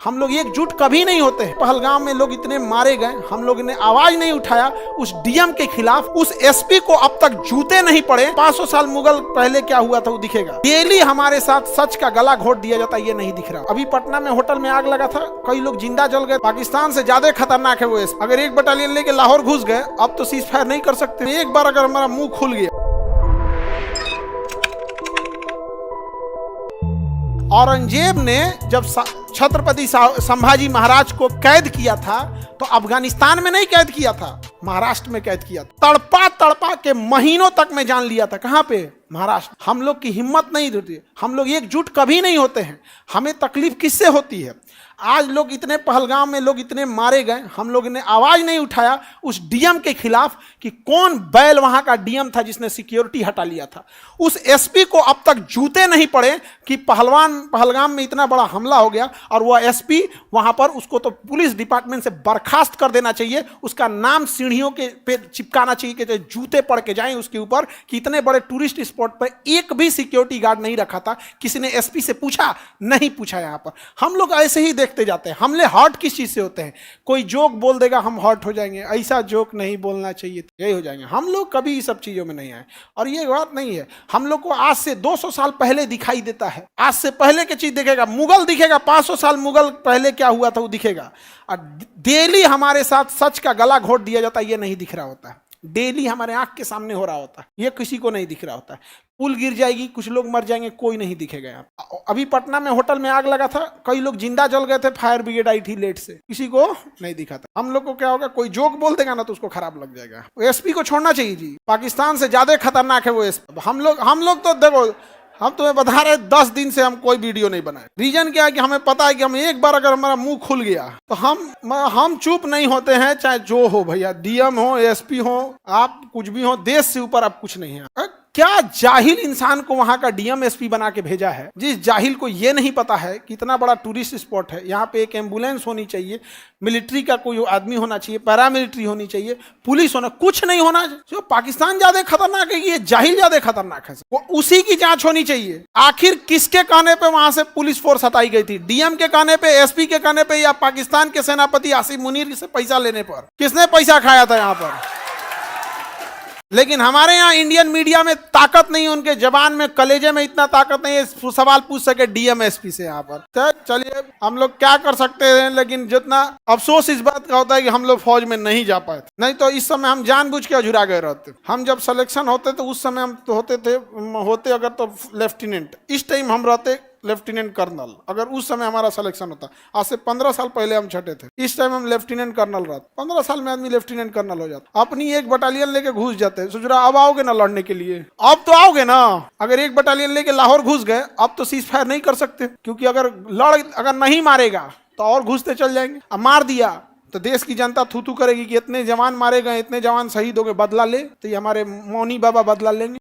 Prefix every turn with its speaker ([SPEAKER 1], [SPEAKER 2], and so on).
[SPEAKER 1] हम लोग एकजुट कभी नहीं होते हैं। पहलगाम में लोग इतने मारे गए, हम लोग ने आवाज नहीं उठाया उस डीएम के खिलाफ। उस एसपी को अब तक जूते नहीं पड़े। 500 साल मुगल पहले क्या हुआ था वो दिखेगा। डेली हमारे साथ सच का गला घोट दिया जाता है, ये नहीं दिख रहा। अभी पटना में होटल में आग लगा था, कई लोग जिंदा जल गए। पाकिस्तान से ज्यादा खतरनाक है वो एसपी। अगर एक बटालियन लेके लाहौर घुस गए, अब तो सीज फायर नहीं कर सकते। एक बार अगर हमारा मुंह खुल गया। औरंगजेब ने जब छत्रपति संभाजी महाराज को कैद किया था तो अफगानिस्तान में नहीं कैद किया था, महाराष्ट्र में कैद किया था। तड़पा तड़पा के महीनों तक में जान लिया था। कहां पे? महाराष्ट्र। हम लोग की हिम्मत नहीं होती, हम लोग एकजुट कभी नहीं होते हैं। हमें तकलीफ किससे होती है? आज लोग इतने पहलगाम में लोग इतने मारे गए, हम लोग ने आवाज नहीं उठाया उस डीएम के खिलाफ कि कौन बैल वहां का डीएम था जिसने सिक्योरिटी हटा लिया था। उस एसपी को अब तक जूते नहीं पड़े कि पहलगाम में इतना बड़ा हमला हो गया और वह एसपी वहां पर, उसको तो पुलिस डिपार्टमेंट से बर्खास्त कर देना चाहिए। उसका नाम सीढ़ियों के पे चिपकाना चाहिए कि जूते पड़ के जाएं उसके ऊपर कि इतने बड़े टूरिस्ट स्पॉट पर एक भी सिक्योरिटी गार्ड नहीं रखा था। किसी ने एसपी से पूछा? नहीं पूछा। यहां पर हम लोग ऐसे ही देखते जाते हैं। हमले हर्ट किस चीज से होते हैं? कोई जोक बोल देगा हम हर्ट हो जाएंगे। ऐसा जोक नहीं बोलना चाहिए, यही हो जाएंगे। हम लोग कभी इस सब चीजों में नहीं आए और ये बात नहीं है। हम लोग को आज से 200 साल पहले दिखाई देता है, आज से पहले की चीज दिखेगा। मुगल दिखेगा, 500 साल मुगल पहले क्या हुआ था वो दिखेगा। और डेली हमारे साथ सच का गला घोट दिया जाता है, ये नहीं दिख रहा होता है। डेली हमारे आंख के सामने हो रहा होता है, ये किसी को नहीं दिख रहा होता है। पुल गिर जाएगी, कुछ लोग मर जाएंगे, कोई नहीं दिखेगा यहाँ। अभी पटना में होटल में आग लगा था, कई लोग जिंदा जल गए थे। फायर ब्रिगेड आई थी लेट से, किसी को नहीं दिखा था। हम लोग को क्या होगा, कोई जोक बोल देगा ना तो उसको खराब लग जाएगा। एसपी को छोड़ना चाहिए जी। पाकिस्तान से ज्यादा खतरनाक है वो एसपी। हम लोग तो देखो, हम तुम्हें बता रहे 10 दिन से हम कोई वीडियो नहीं बनाए। रीजन क्या है कि हमें पता है कि हम एक बार अगर हमारा मुंह खुल गया तो हम चुप नहीं होते हैं, चाहे जो हो भैया, डीएम हो, एसपी हो, आप कुछ भी हो, देश से ऊपर आप कुछ नहीं है। क्या जाहिल इंसान को वहां का डीएम एसपी बना के भेजा है, जिस जाहिल को यह नहीं पता है कि इतना बड़ा टूरिस्ट स्पॉट है, यहाँ पे एक एम्बुलेंस होनी चाहिए, मिलिट्री का कोई आदमी होना चाहिए, पैरामिलिट्री होनी चाहिए, पुलिस होना, कुछ नहीं होना। जो पाकिस्तान ज्यादा खतरनाक है, ये जाहिल ज्यादा खतरनाक है। वो उसी की जांच होनी चाहिए। आखिर किसके कहने पे वहां से पुलिस फोर्स हटाई गई थी? डीएम के कहने पे, एसपी के कहने पे, या पाकिस्तान के सेनापति आसिफ मुनीर से पैसा लेने पर? किसने पैसा खाया था यहाँ पर? लेकिन हमारे यहाँ इंडियन मीडिया में ताकत नहीं है, उनके जबान में, कलेजे में इतना ताकत नहीं है सवाल पूछ सके डीएम एसपी से यहाँ पर। चलिए हम लोग क्या कर सकते हैं, लेकिन जितना अफसोस इस बात का होता है कि हम लोग फौज में नहीं जा पाए। नहीं तो इस समय हम जानबूझ के अझुरा गए रहते। हम जब सिलेक्शन होते तो उस समय हम तो होते अगर तो लेफ्टिनेंट, इस टाइम हम रहते लेफ्टिनेंट कर्नल। अगर उस समय हमारा सिलेक्शन होता, आज से 15 साल पहले हम छठे थे, इस टाइम हम लेफ्टिनेंट कर्नल रहते। 15 साल में आदमी लेफ्टिनेंट कर्नल हो जाता। अपनी एक बटालियन लेके घुस जाते हैं। सोच रहा अब आओगे ना लड़ने के लिए? अब तो आओगे ना। अगर एक बटालियन लेके लाहौर घुस गए, अब तो सीज फायर नहीं कर सकते, क्योंकि अगर नहीं मारेगा तो और घुसते चल जाएंगे। अब मार दिया तो देश की जनता थू थू करेगी कि इतने जवान मारे गए, इतने जवान शहीद हो गए, बदला ले। तो ये हमारे मौनी बाबा बदला लेंगे।